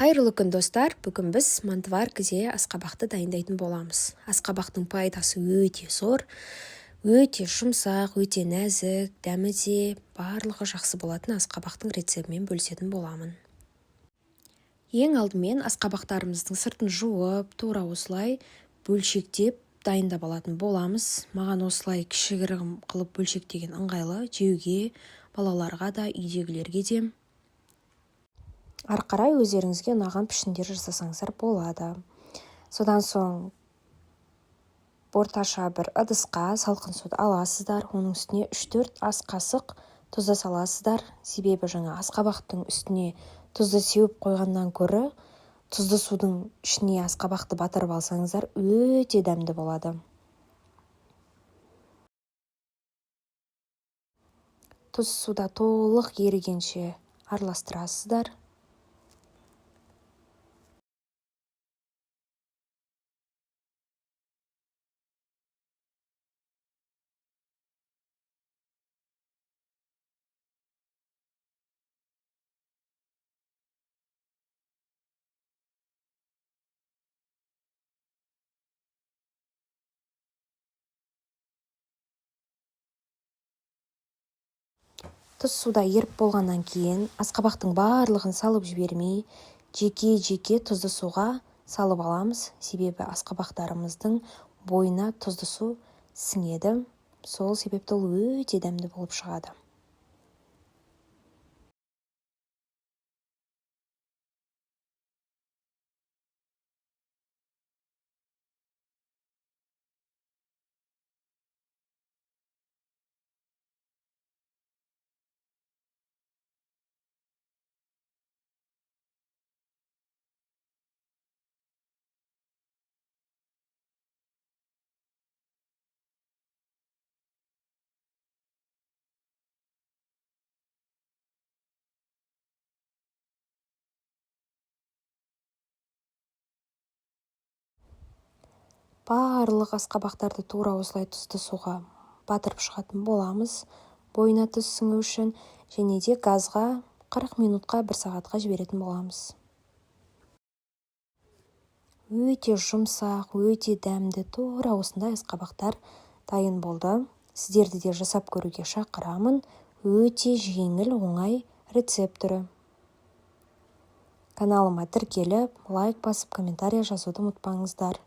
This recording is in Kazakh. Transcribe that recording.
Қайырлы күн достар, бүгін біз мантывар кізе асқабақты дайындайтын боламыз. Асқабақтың пайдасы өте зор, өте жұмсақ, өте нәзік, дәмі де барлығы жақсы болатын асқабақтың рецептімен бөлісетін боламын. Ең алдымен асқабақтарымыздың сыртын жуып, тура осылай бөлшектеп дайындап алатын боламыз. Маған осылай кішігірім қылып бөлшектеген ыңғайлы, жеуге, балаларға да, үйдегілерге де. Ары қарай өздеріңізге ұнаған пішіндер жасасаңыздар болады. Содан соң орташа бір ыдысқа салқын суды аласыздар. Оның үстіне 3-4 ас қасық тұзды саласыздар. Себебі жаңа асқабақтың үстіне тұзды сеуіп қойғаннан көрі, тұзды судың ішіне асқабақты батырып алсаңыздар, өте дәмді болады. Тұз суда толық ерігенше араластырасыздар. Тұз суда еріп болғаннан кейін асқабақтың барлығын салып жібермей, жеке-жеке тұзды суға салып аламыз. Себебі асқабақтарымыздың бойына тұзды су сіңеді. Сол себепті ол өте дәмді болып шығады. Барлық асқабақтарды тура осылай тұзды суға батырып шығатын боламыз. Бойына тұз сіңу үшін және де газға 40 минутқа 1 сағатқа жіберетін боламыз. Өте жұмсақ, өте дәмді тура осындай асқабақтар дайын болды. Сіздерді де жасап көруге шақырамын. Өте жеңіл, оңай рецепт түрі. Каналыма тіркеліп, лайк басып, комментария жазуды ұмытпаңыздар.